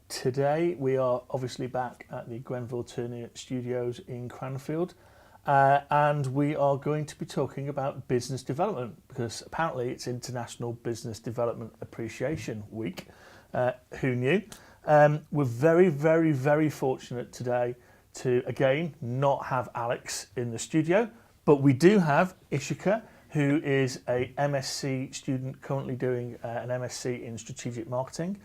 Today we are obviously back at the Grenville Turner Studios in Cranfield, and we are going to be talking about business development because apparently it's International Business Development Appreciation Week. Who knew? We're very, very, very fortunate today to again not have Alex in the studio, but we do have Ishika, who is a MSc student currently doing an MSc in Strategic Marketing.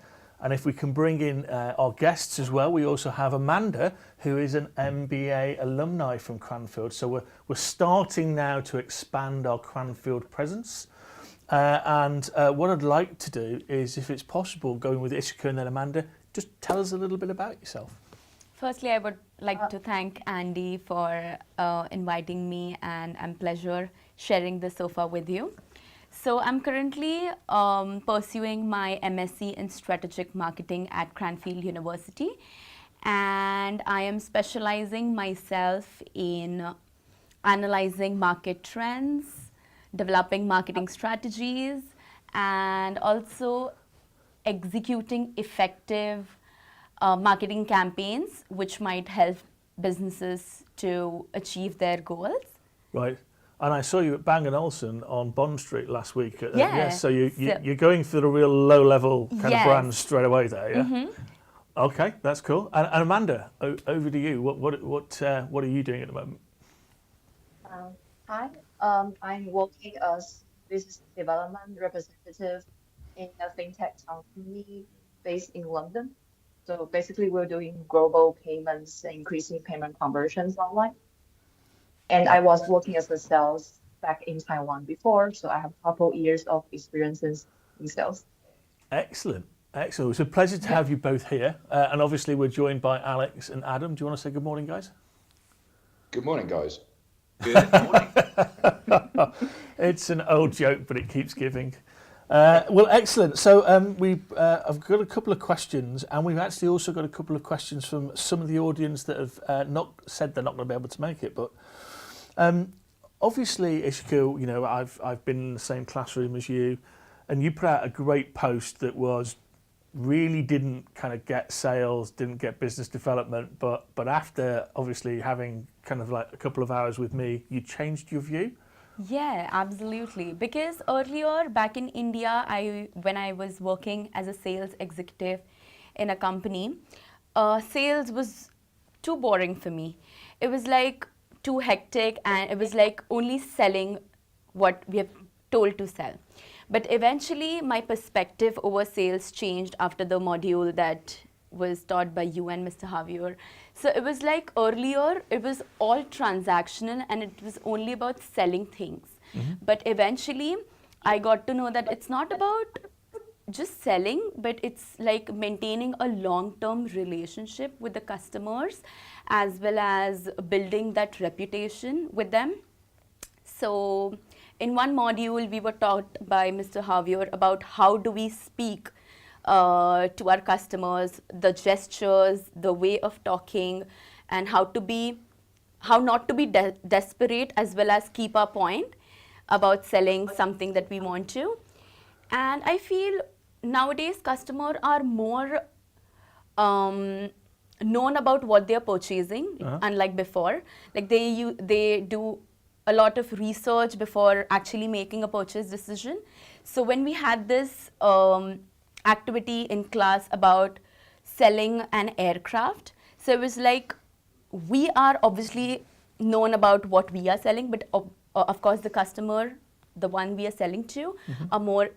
And if we can bring in our guests as well, we also have Amanda, who is an MBA alumni from Cranfield. So we're starting now to expand our Cranfield presence. And what I'd like to do is, if it's possible, going with Ishika and then Amanda, just tell us a little bit about yourself. Firstly, I would like to thank Andy for inviting me, and I'm pleasure sharing the sofa with you. So I'm currently pursuing my MSc in Strategic Marketing at Cranfield University, and I am specializing myself in analyzing market trends, developing marketing strategies, and also executing effective marketing campaigns which might help businesses to achieve their goals. Right. And I saw you at Bang & Olufsen on Bond Street last week. Yes. So you're going for the real low-level kind of brand straight away there, yeah? Mm-hmm. Okay, that's cool. And Amanda, over to you. What are you doing at the moment? Hi, I'm working as business development representative in a fintech company based in London. So basically, we're doing global payments, increasing payment conversions online. And I was working as a sales back in Taiwan before, so I have a couple years of experiences in sales. Excellent. Excellent. It's a pleasure to have you both here. And obviously, we're joined by Alex and Adam. Do you want to say good morning, guys? Good morning, guys. Good morning. It's an old joke, but it keeps giving. Well, excellent. So I've got a couple of questions, and we've actually also got a couple of questions from some of the audience that have not said they're not going to be able to make it. But obviously, Ishika, you know, I've been in the same classroom as you, and you put out a great post that was really didn't kind of get sales, didn't get business development, but after obviously having kind of like a couple of hours with me, you changed your view. Yeah, absolutely. Because earlier back in India, when I was working as a sales executive in a company, sales was too boring for me. It was like too hectic, and it was like only selling what we have told to sell. But eventually my perspective over sales changed after the module that was taught by you and Mr. Javier. So it was like earlier, it was all transactional and it was only about selling things. Mm-hmm. But eventually, I got to know that it's not about just selling, but it's like maintaining a long-term relationship with the customers as well as building that reputation with them. So in one module, we were taught by Mr. Javier about how do we speak to our customers, the gestures, the way of talking, and how not to be desperate as well as keep our point about selling something that we want to. And I feel nowadays customers are more known about what they're purchasing, unlike before. Like they do a lot of research before actually making a purchase decision. So when we had this activity in class about selling an aircraft, so it was like we are obviously known about what we are selling, but of course the customer, the one we are selling to, are more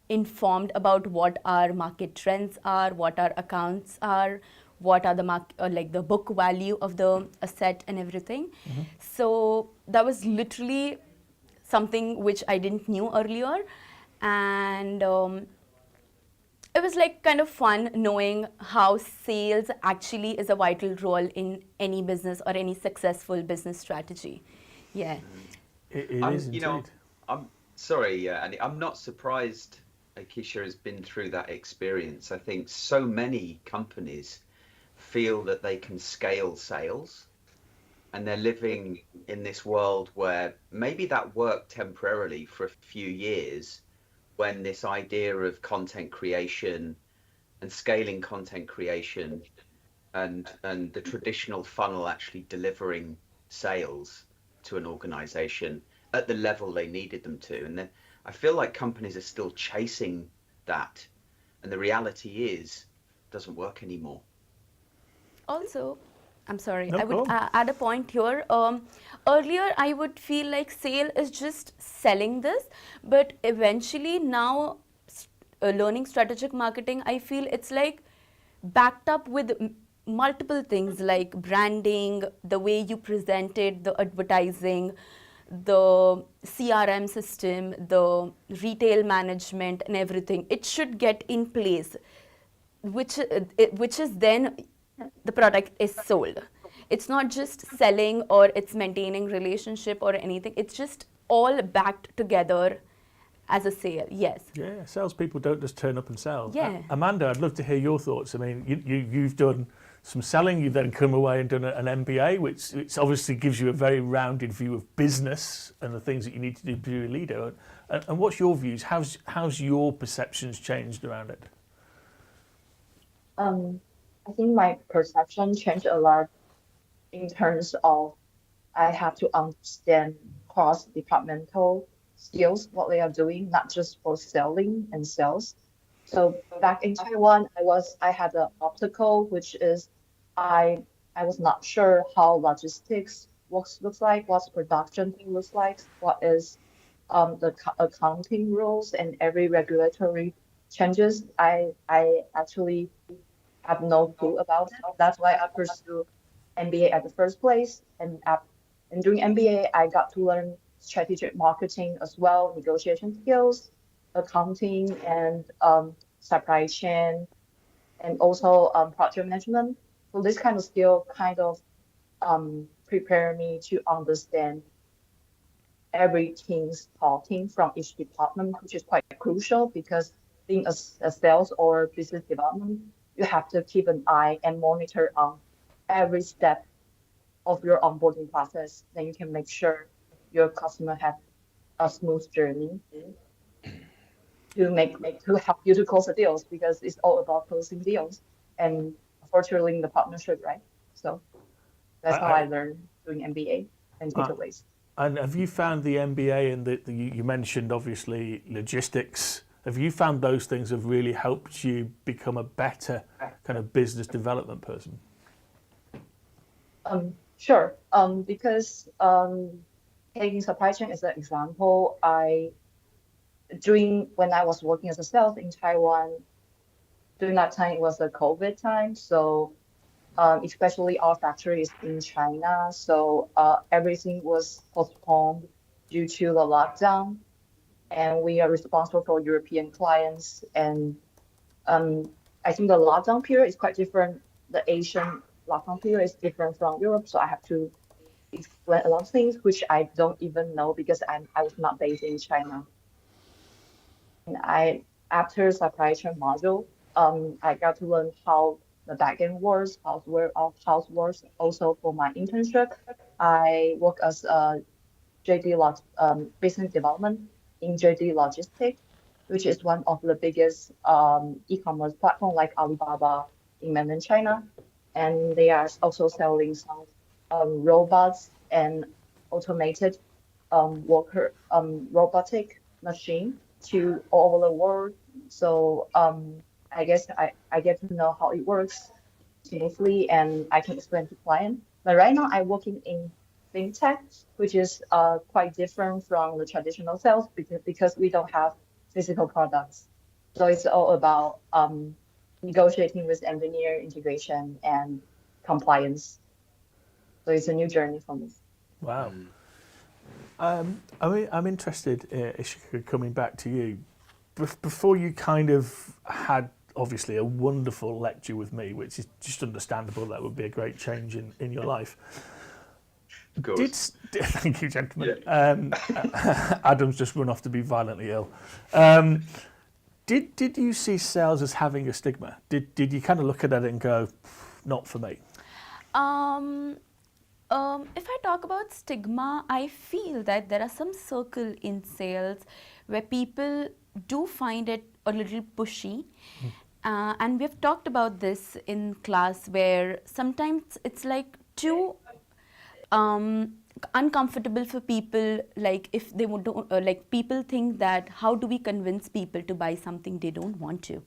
informed about what our market trends are, what our accounts are, what are the like the book value of the asset and everything. Mm-hmm. So that was literally something which I didn't knew earlier, and it was like kind of fun knowing how sales actually is a vital role in any business or any successful business strategy. Yeah. It is indeed. You know, I'm sorry, Andy, I'm not surprised Ishika has been through that experience. I think so many companies feel that they can scale sales, and they're living in this world where maybe that worked temporarily for a few years when this idea of content creation and scaling content creation and the traditional funnel actually delivering sales to an organization at the level they needed them to. And then I feel like companies are still chasing that, and the reality is it doesn't work anymore. Also, I'm sorry, No I would problem. add a point here. Earlier, I would feel like sale is just selling this, but eventually now, learning strategic marketing, I feel it's like backed up with multiple things like branding, the way you present it, the advertising, the CRM system, the retail management, and everything. It should get in place, which is then the product is sold. It's not just selling or it's maintaining relationship or anything. It's just all backed together as a sale. Yes. Yeah, salespeople don't just turn up and sell. Yeah. Amanda, I'd love to hear your thoughts. I mean, you've done some selling, you've then come away and done an MBA, which obviously gives you a very rounded view of business and the things that you need to do to be a leader. And what's your views? How's your perceptions changed around it? I think my perception changed a lot in terms of I have to understand cross-departmental skills, what they are doing, not just for selling and sales. So back in Taiwan, I had an obstacle, which is I was not sure how logistics looks like, what production thing looks like, what is the accounting rules and every regulatory changes. I actually have no clue about it. That's why I pursue MBA at the first place. And during MBA, I got to learn strategic marketing as well, negotiation skills, accounting, and supply chain, and also project management. So this kind of skill kind of prepare me to understand every team's talking from each department, which is quite crucial because being a sales or business development, you have to keep an eye and monitor on every step of your onboarding process. Then you can make sure your customer has a smooth journey to help you to close the deals because it's all about closing deals and furthering the partnership, right? So that's how I learned doing MBA and takeaways. And have you found the MBA and you mentioned obviously logistics? Have you found those things have really helped you become a better kind of business development person? Sure. Because taking supply chain as an example, when I was working as a sales in Taiwan, during that time it was a COVID time, so especially our factory is in China, so everything was postponed due to the lockdown, and we are responsible for European clients. And I think the lockdown period is quite different. The Asian lockdown period is different from Europe, so I have to explain a lot of things which I don't even know because I was not based in China. And after supply chain module, I got to learn how the backend works, how works. Also for my internship, I work as a business development in JD Logistics, which is one of the biggest e-commerce platform like Alibaba in mainland China, and they are also selling some robots and automated robotic machine to all over the world. So I guess I get to know how it works smoothly and I can explain to client. But right now I'm working in fintech, which is quite different from the traditional sales because we don't have physical products. So it's all about negotiating with engineer, integration, and compliance. So it's a new journey for me. Wow. I'm interested, Ishika, coming back to you. Before you kind of had obviously a wonderful lecture with me, which is just understandable, that would be a great change in your life. Of course. Thank you, gentlemen. Yeah. Adam's just run off to be violently ill. Did you see sales as having a stigma? Did you kind of look at it and go, not for me? If I talk about stigma, I feel that there are some circle in sales where people do find it a little pushy. And we've talked about this in class where sometimes it's like too uncomfortable for people, like if they would like people think that how do we convince people to buy something they don't want to,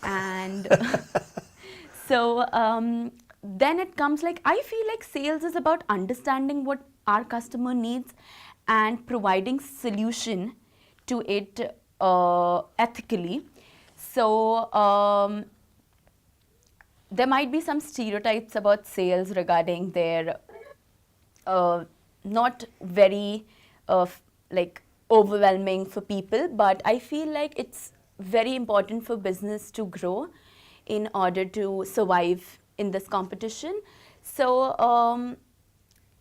and so then it comes like I feel like sales is about understanding what our customer needs and providing solution to it ethically. So there might be some stereotypes about sales regarding their not very like overwhelming for people, but I feel like it's very important for business to grow in order to survive in this competition. So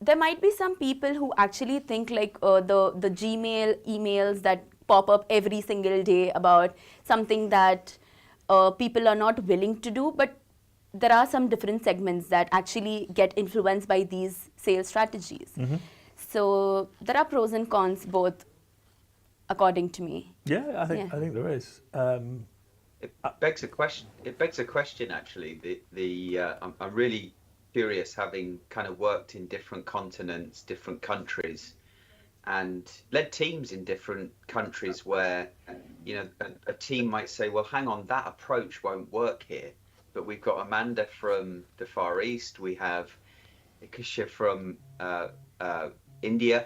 there might be some people who actually think like the Gmail emails that pop up every single day about something that people are not willing to do, but there are some different segments that actually get influenced by these sales strategies. Mm-hmm. So there are pros and cons both, according to me. Yeah, I think there is. It begs a question. It begs a question, actually. I'm really curious, having kind of worked in different continents, different countries, and led teams in different countries where, you know, a team might say, well, hang on, that approach won't work here. But we've got Amanda from the Far East. We have Ishika from India.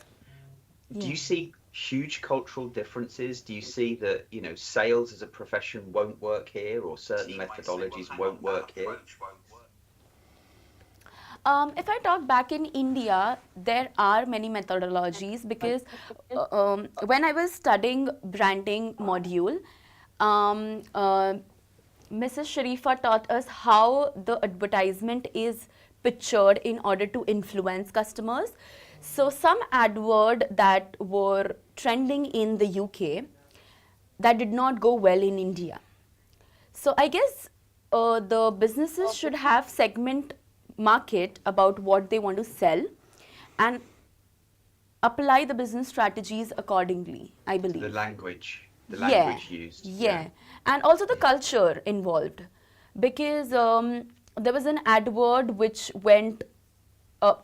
Do you see huge cultural differences? Do you see that, you know, sales as a profession won't work here, or certain methodologies won't work here? If I talk back in India, there are many methodologies because when I was studying branding module, Mrs. Sharifa taught us how the advertisement is pictured in order to influence customers. So some advert that were trending in the UK that did not go well in India. So I guess the businesses should have segment market about what they want to sell and apply the business strategies accordingly, I believe. The language used. Yeah, and also the culture involved, because there was an advert which went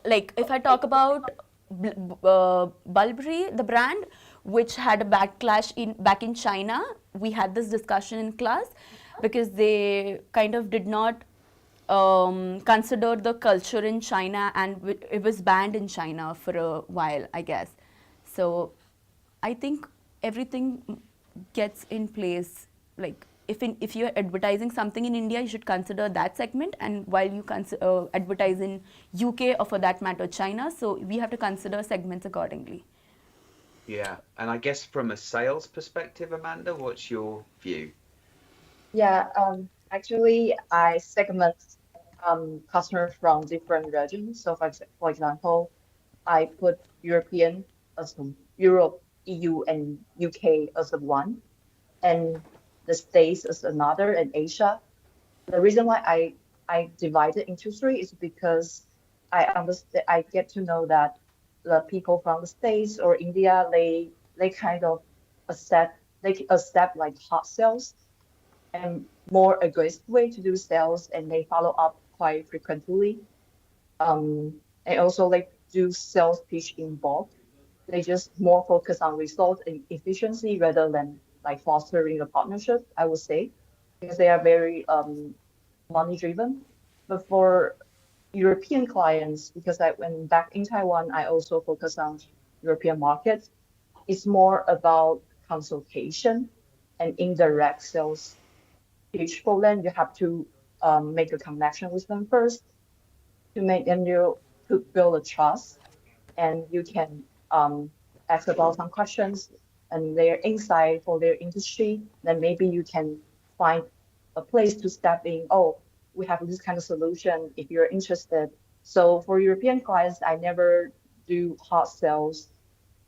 like if I talk about Bulberry, the brand, which had a backlash back in China. We had this discussion in class because they kind of did not consider the culture in China, and it was banned in China for a while, I guess. So I think everything gets in place. Like if you're advertising something in India, you should consider that segment, and while you advertise in UK or for that matter China, so we have to consider segments accordingly. Yeah, and I guess from a sales perspective, Amanda, what's your view? Yeah, actually, I segment customers from different regions. So, for example, I put European as Europe, EU, and UK as one, and the States as another, and Asia. The reason why I divided into three is because I understand, I get to know that the people from the States or India, they kind of accept like hard sales and more aggressive way to do sales, and they follow up quite frequently. And also like do sales pitch in bulk. They just more focus on result and efficiency rather than like fostering a partnership, I would say, because they are very money driven. But for European clients, because I when back in Taiwan, I also focus on European markets. It's more about consultation and indirect sales pitch for them. You have to make a connection with them first to make them to build a trust, and you can ask about some questions and their insight for their industry. Then maybe you can find a place to step in. Oh, we have this kind of solution if you're interested. So for European clients, I never do hard sales.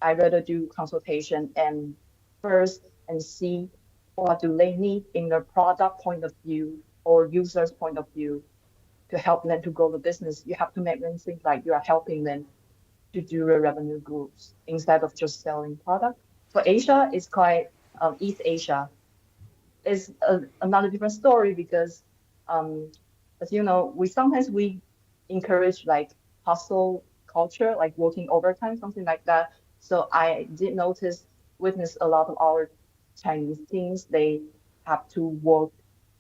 I rather do consultation and first and see what do they need in the product point of view or user's point of view to help them to grow the business. You have to make them think like you are helping them to do the revenue groups instead of just selling product. For Asia, it's quite East Asia. is another different story because, as you know, we encourage like hustle culture, like working overtime, something like that. So I did witness a lot of our Chinese teams, they have to work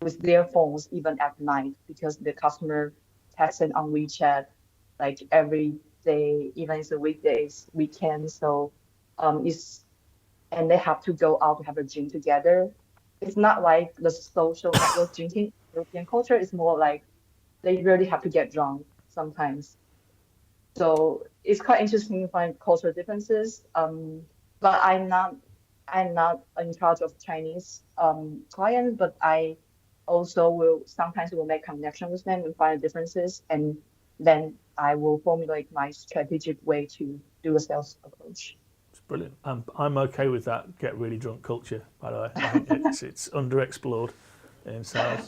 with their phones even at night because the customer texting on WeChat like every day, even it's the weekdays, weekends. So it's and they have to go out to have a gym together. It's not like the social network drinking European culture. It's more like they really have to get drunk sometimes. So it's quite interesting to find cultural differences. But I'm not in charge of Chinese clients, but I also will sometimes will make connection with them and find differences, and then I will formulate my strategic way to do a sales approach. It's brilliant. I'm okay with that get really drunk culture, by the way. I think it's underexplored in sales.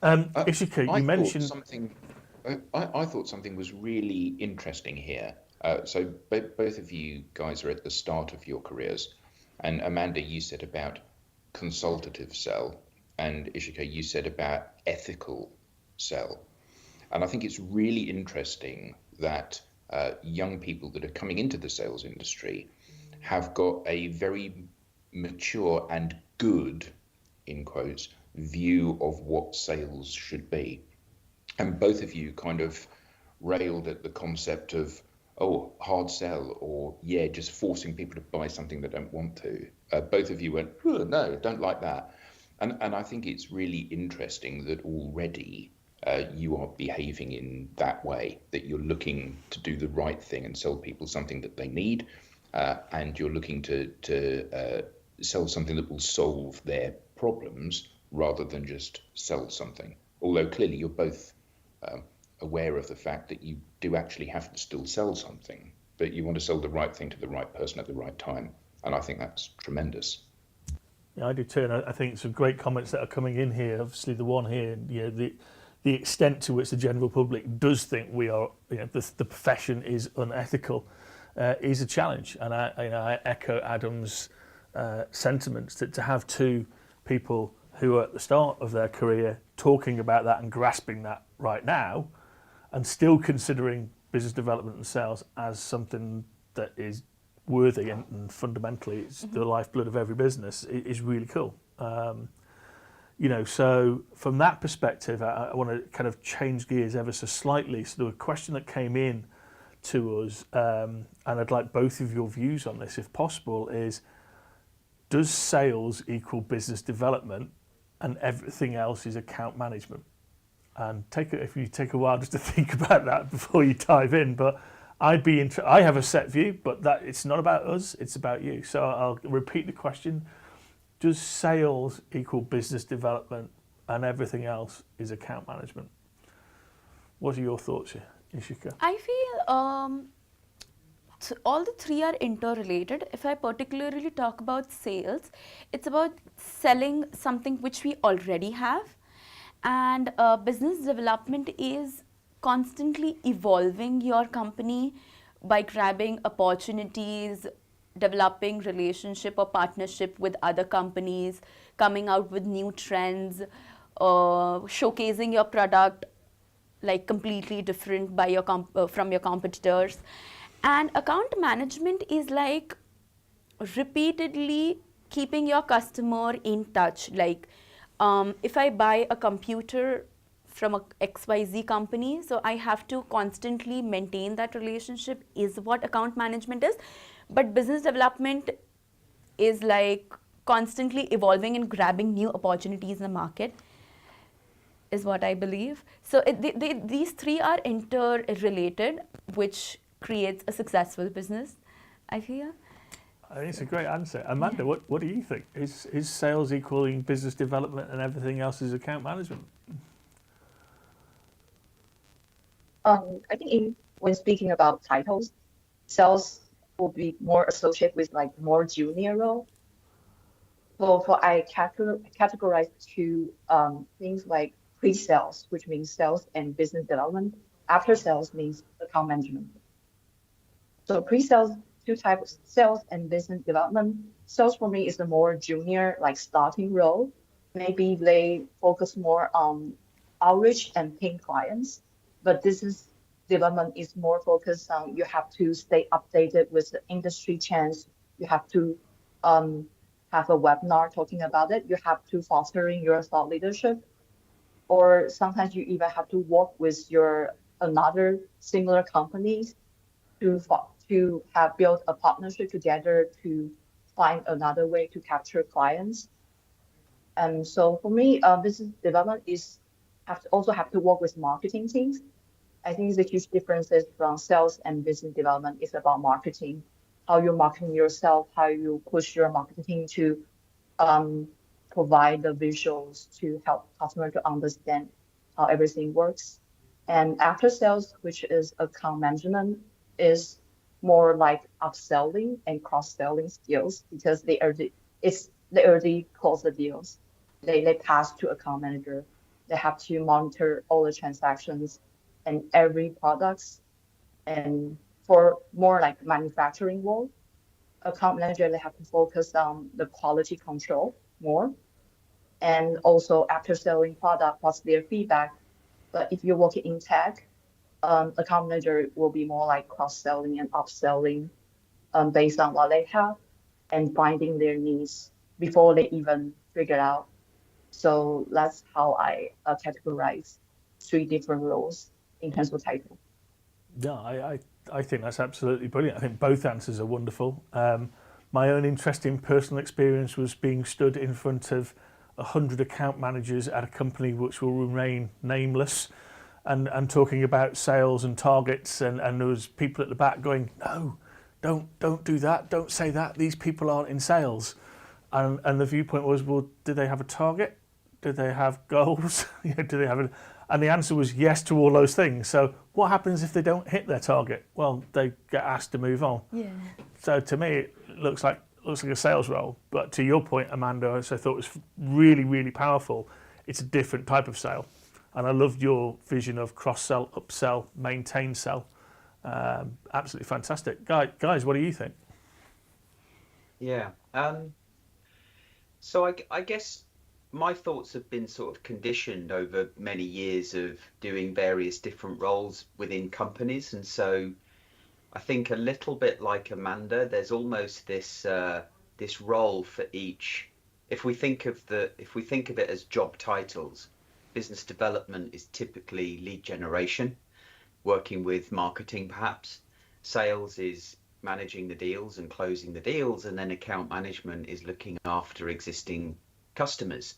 Ishika, I you thought mentioned something. I thought something was really interesting here. So both of you guys are at the start of your careers, and Amanda, you said about consultative sell, and Ishika, you said about ethical sell. And I think it's really interesting that young people that are coming into the sales industry have got a very mature and good, in quotes, view of what sales should be. And both of you kind of railed at the concept of, oh, hard sell, or yeah, just forcing people to buy something they don't want to. Both of you went, oh, no, don't like that. And I think it's really interesting that already you are behaving in that way, that you're looking to do the right thing and sell people something that they need, and you're looking to sell something that will solve their problems rather than just sell something. Although clearly you're both aware of the fact that you do actually have to still sell something, but you want to sell the right thing to the right person at the right time. And I think that's tremendous. Yeah, I do too, and I think some great comments that are coming in here. Obviously, the one here, the extent to which the general public does think we are, the profession is unethical, is a challenge. And I echo Adam's sentiments that to have two people who are at the start of their career talking about that and grasping that right now, and still considering business development and sales as something that is worthy and fundamentally it's the lifeblood of every business is really cool. So from that perspective, I want to kind of change gears ever so slightly. So the question that came in to us, and I'd like both of your views on this if possible, is does sales equal business development and everything else is account management? And if you take a while just to think about that before you dive in, but I have a set view, but that it's not about us, it's about you. So I'll repeat the question. Does sales equal business development and everything else is account management? What are your thoughts here, Ishika? I feel all the three are interrelated. If I particularly talk about sales, it's about selling something which we already have, and business development is constantly evolving your company by grabbing opportunities, developing relationship or partnership with other companies, coming out with new trends, showcasing your product like completely different by from your competitors. And account management is like repeatedly keeping your customer in touch. Like if I buy a computer from a XYZ company, so I have to constantly maintain that relationship, is what account management is. But business development is like constantly evolving and grabbing new opportunities in the market, is what I believe. So these three are interrelated, which creates a successful business, I feel. I think it's a great answer. Amanda, what do you think? Is sales equaling business development and everything else is account management? I think when speaking about titles, sales will be more associated with like more junior role. For I categorize two things like pre-sales, which means sales and business development. After sales means account management. So pre-sales, two types, sales and business development. Sales for me is the more junior, like starting role. maybe they focus more on outreach and paying clients, but business development is more focused on you have to stay updated with the industry trends. You have to um, have a webinar talking about it. You have to fostering your thought leadership, or sometimes you even have to work with your another similar companies to have built a partnership together to find another way to capture clients. And so for me, business development is also have to work with marketing teams. I think the huge differences from sales and business development is about marketing, how you marketing yourself, how you push your marketing to um, provide the visuals to help customer to understand how everything works. And after sales, which is account management, is more like upselling and cross-selling skills because they already close the deals. They pass to account manager. They have to monitor all the transactions and every products. And for more like manufacturing role, account manager, they have to focus on the quality control more and also after selling product, what's their feedback. But if you're working in tech, account manager will be more like cross-selling and upselling based on what they have and finding their needs before they even figure out. So that's how I categorize three different roles in terms of title. Yeah, I think that's absolutely brilliant. I think both answers are wonderful. My own interesting personal experience was being stood in front of 100 account managers at a company which will remain nameless and talking about sales and targets, and there was people at the back going, no, don't do that, don't say that, these people aren't in sales. And the viewpoint was, well, do they have a target? Do they have goals? Do they have a... And the answer was yes to all those things. So what happens if they don't hit their target? Well, they get asked to move on. Yeah. So to me, it looks like a sales role. But to your point, Amanda, I thought was really, really powerful. It's a different type of sale. And I loved your vision of cross-sell, upsell, maintain sell. Absolutely fantastic. Guys, what do you think? Yeah. So I guess my thoughts have been sort of conditioned over many years of doing various different roles within companies. And so I think a little bit like Amanda, there's almost this role for each. If we think of it as job titles, business development is typically lead generation, working with marketing perhaps. Sales is managing the deals and closing the deals, and then account management is looking after existing customers.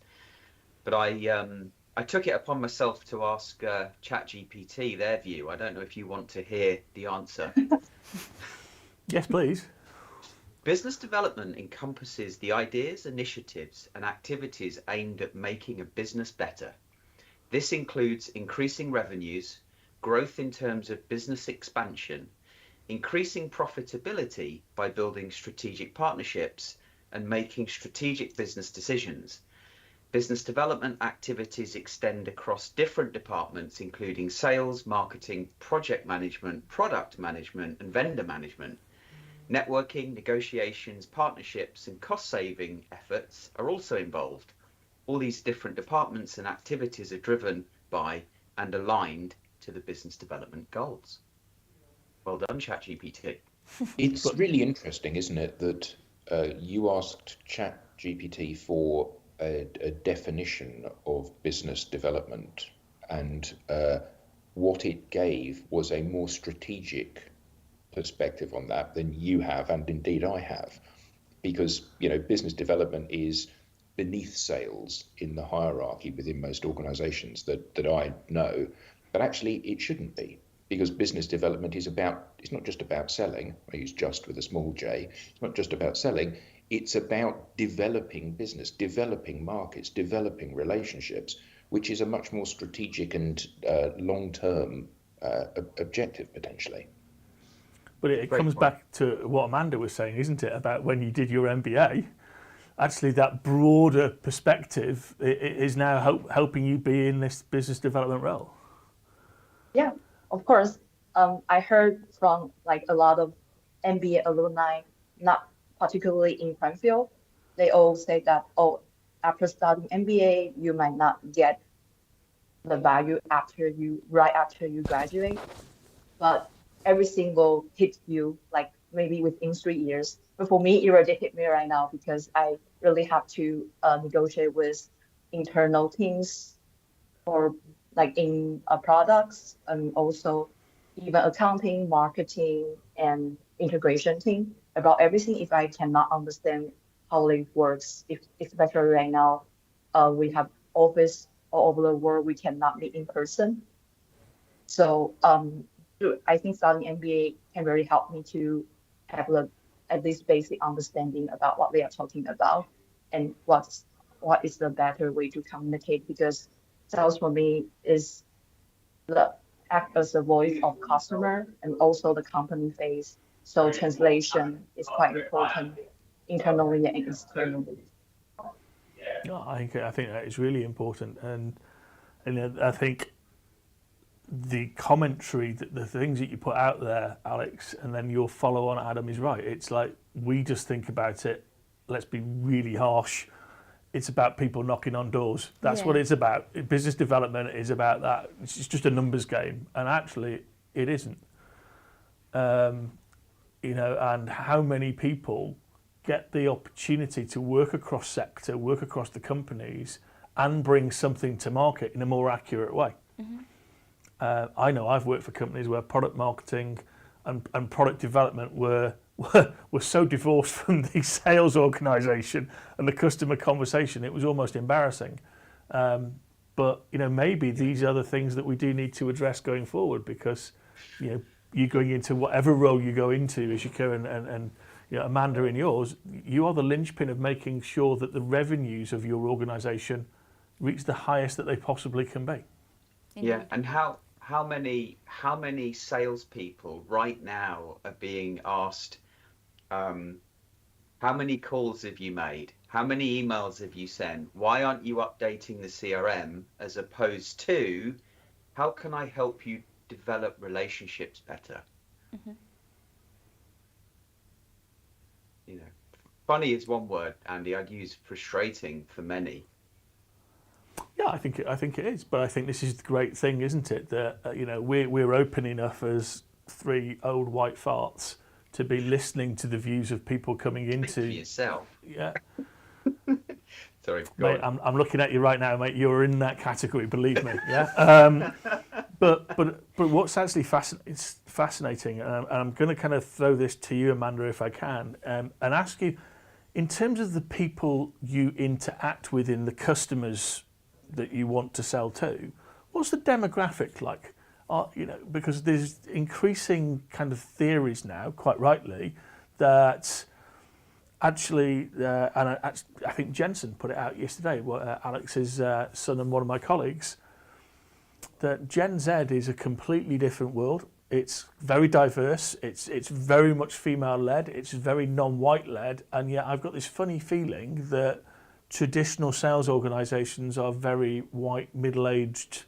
But I took it upon myself to ask ChatGPT their view. I don't know if you want to hear the answer. Yes, please. Business development encompasses the ideas, initiatives, and activities aimed at making a business better. This includes increasing revenues, growth in terms of business expansion, increasing profitability by building strategic partnerships, and making strategic business decisions. Business development activities extend across different departments, including sales, marketing, project management, product management, and vendor management. Networking, negotiations, partnerships, and cost-saving efforts are also involved. All these different departments and activities are driven by and aligned to the business development goals. Well done, ChatGPT. It's really interesting, isn't it, that you asked ChatGPT for a definition of business development, and what it gave was a more strategic perspective on that than you have, and indeed I have, because business development is beneath sales in the hierarchy within most organizations that I know, but actually it shouldn't be, because business development is it's not just about selling. I use just with a small j. It's not just about selling. It's about developing business, developing markets, developing relationships, which is a much more strategic and long-term objective potentially. But it comes back to what Amanda was saying, isn't it, about when you did your MBA? Actually, that broader perspective is now helping you be in this business development role. Yeah, of course. I heard from like a lot of MBA alumni, not particularly in Cranfield, they all say that, oh, after studying MBA, you might not get the value right after you graduate, but everything will hit you like maybe within 3 years. But for me, it already hit me right now because I really have to negotiate with internal teams or like in products and also even accounting, marketing, and integration team about everything. If I cannot understand how it works, if especially right now, we have office all over the world, we cannot meet in person. So I think studying MBA can really help me to have at least basic understanding about what they are talking about and what is the better way to communicate, because sales for me is the act as a voice of customer and also the company face. So translation is quite important internally and externally. No, I think that is really important, and I think the commentary, the things that you put out there, Alex, and then your follow on, Adam, is right. It's like we just think about it. Let's be really harsh. It's about people knocking on doors. That's what it's about. Business development is about that. It's just a numbers game, and actually, it isn't. And how many people get the opportunity to work across sector, work across the companies, and bring something to market in a more accurate way. I know I've worked for companies where product marketing and product development were so divorced from the sales organisation and the customer conversation, it was almost embarrassing. But maybe these are the things that we do need to address going forward, because you're going into whatever role you go into, Ishika and Amanda, in yours, you are the linchpin of making sure that the revenues of your organisation reach the highest that they possibly can be. Yeah, and how many salespeople right now are being asked, how many calls have you made? How many emails have you sent? Why aren't you updating the CRM? As opposed to, how can I help you develop relationships better? Funny is one word, Andy. I'd use frustrating for many. Yeah, I think it is, but I think this is the great thing, isn't it? That we're open enough as three old white farts to be listening to the views of people coming into. Speak for yourself. Yeah. Sorry, mate, I'm looking at you right now, mate. You're in that category, believe me. Yeah. But what's actually fascinating, and I'm going to kind of throw this to you, Amanda, if I can, and ask you, in terms of the people you interact with, in the customers that you want to sell to, what's the demographic like? Because there's increasing kind of theories now, quite rightly, that actually, and I think Jensen put it out yesterday, Alex's son and one of my colleagues, that Gen Z is a completely different world. It's very diverse. It's very much female-led. It's very non-white-led. And yet I've got this funny feeling that traditional sales organisations are very white, middle-aged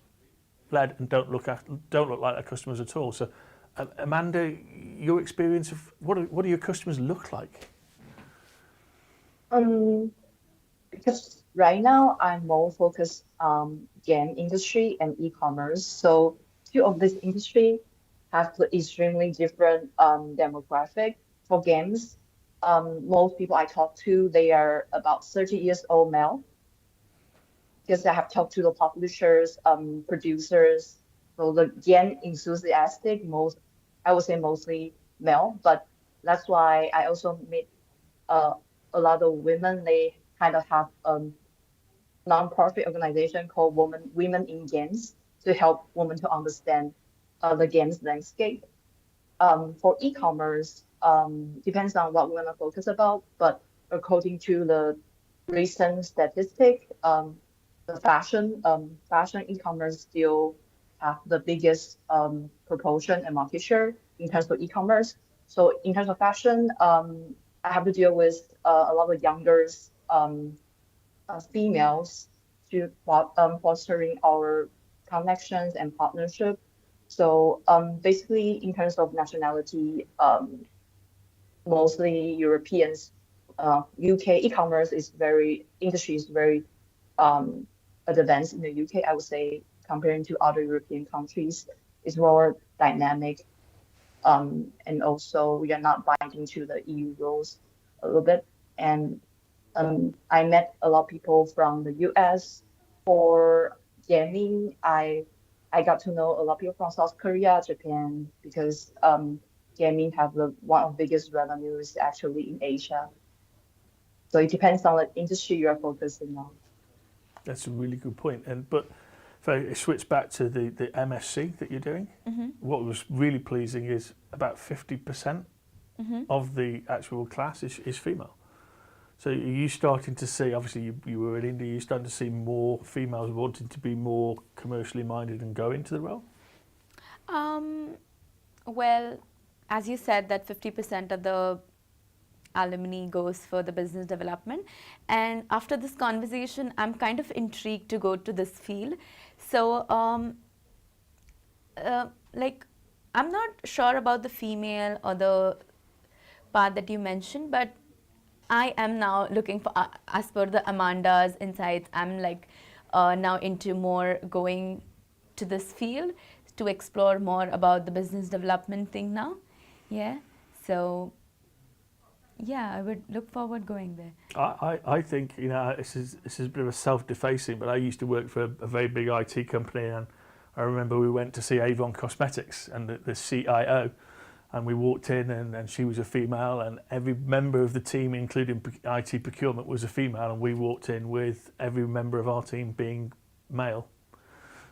led and don't look like their customers at all. So, Amanda, your experience of what do your customers look like? Because right now I'm more focused on game industry and e-commerce. So two of this industry have the extremely different demographic. For games, most people I talk to, they are about 30 years old male, because I have talked to the publishers, producers. So the game enthusiastic, I would say mostly male, but that's why I also meet a lot of women. They kind of have non-profit organization called Women in Games to help women to understand the games landscape. For e-commerce, depends on what we want to focus about, but according to the recent statistic, the fashion e-commerce still have the biggest proportion and market share in terms of e-commerce. So in terms of fashion, I have to deal with a lot of younger females to fostering our connections and partnership. So basically, in terms of nationality, mostly Europeans UK e-commerce industry is very advanced in the UK. I would say comparing to other European countries, it's more dynamic. And also we are not binding to the EU rules a little bit. And I met a lot of people from the US. For gaming, I got to know a lot of people from South Korea, Japan, because gaming have one of the biggest revenues actually in Asia. So it depends on the industry you are focusing on. That's a really good point. But if I switch back to the MSc that you're doing, what was really pleasing is about 50% of the actual class is female. So are you starting to see, obviously you were in India, you're starting to see more females wanting to be more commercially minded and go into the role? Well, as you said, that 50% of the alumni goes for the business development, and after this conversation I'm kind of intrigued to go to this field. So like, I'm not sure about the female or the part that you mentioned, but I am now looking for, as per the Amanda's insights, I'm like now into more going to this field to explore more about the business development thing now. Yeah, so yeah, I would look forward going there. I think, you know, this is a bit of a self-defacing, but I used to work for a very big IT company, and I remember we went to see Avon Cosmetics and the CIO, and we walked in and she was a female, and every member of the team, including IT procurement, was a female, and we walked in with every member of our team being male.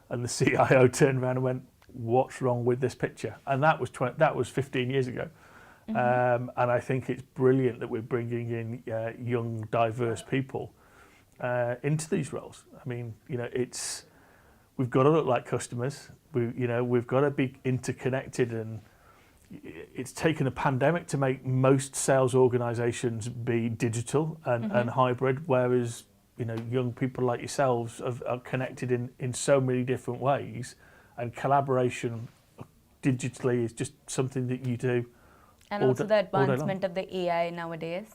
And the CIO turned around and went, "What's wrong with this picture?" And that was 15 years ago. And I think it's brilliant that we're bringing in young, diverse people into these roles. I mean, you know, we've got to look like customers. We've got to be interconnected, and it's taken a pandemic to make most sales organisations be digital and hybrid, whereas, you know, young people like yourselves are connected in so many different ways, and collaboration digitally is just something that you do. And also the advancement of the AI nowadays,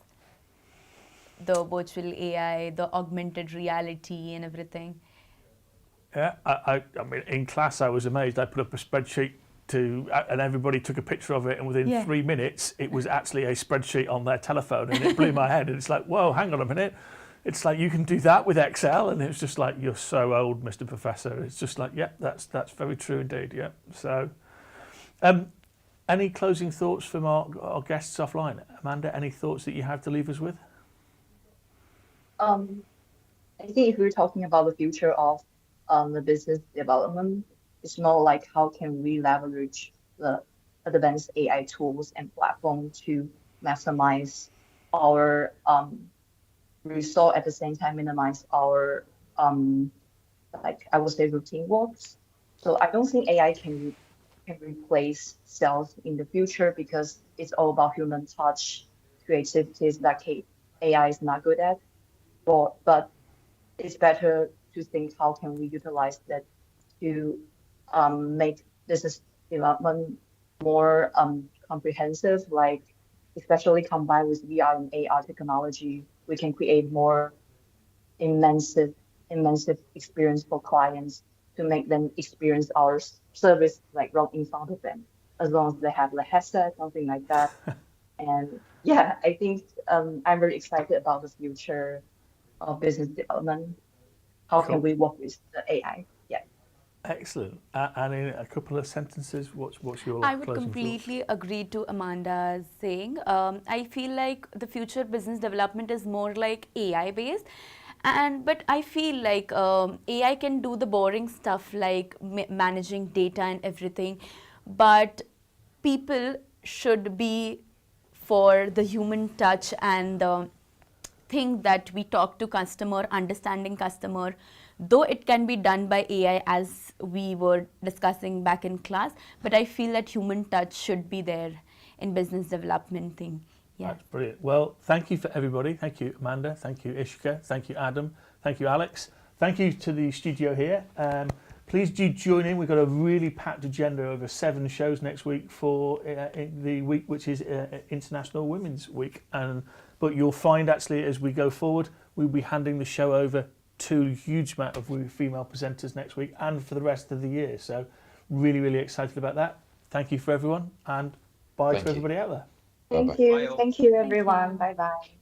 the virtual AI, the augmented reality and everything. Yeah, I mean, in class I was amazed. I put up a spreadsheet and everybody took a picture of it, and within 3 minutes it was actually a spreadsheet on their telephone, and it blew my head. And it's like, whoa, hang on a minute. It's like, you can do that with Excel, and it's just like, you're so old, Mr. Professor. It's just like, yeah, that's very true indeed. Yeah. So, any closing thoughts from our guests offline? Amanda, any thoughts that you have to leave us with? I think if we're talking about the future of the business development, it's more like how can we leverage the advanced AI tools and platforms to maximize our resource, at the same time minimize our like I would say routine works. So I don't think AI can replace sales in the future, because it's all about human touch, creativities that AI is not good at. But it's better to think how can we utilize that to make business development more comprehensive, like especially combined with VR and AR technology, we can create more immersive experience for clients to make them experience our service like right in front of them, as long as they have the headset, something like that. And yeah, I think I'm very excited about the future of business development. How can we work with the AI? Yeah. Excellent. And in a couple of sentences, what's your I would closing completely thoughts? agree to Amanda's saying. I feel like the future business development is more like AI based, but I feel like AI can do the boring stuff like managing data and everything, but people should be for the human touch and the thing that we talk to customer, understanding customer, though it can be done by AI as we were discussing back in class, but I feel that human touch should be there in business development thing. Yeah. That's brilliant. Well, thank you for everybody. Thank you, Amanda. Thank you, Ishika. Thank you, Adam. Thank you, Alex. Thank you to the studio here. Please do join in. We've got a really packed agenda over 7 shows next week for the week which is International Women's Week. And But you'll find actually as we go forward, we'll be handing the show over to a huge amount of female presenters next week and for the rest of the year. So really, really excited about that. Thank you for everyone, and bye to everybody out there. Thank Bye-bye. you. Bye all. Thank you, Thank everyone. you. Bye bye.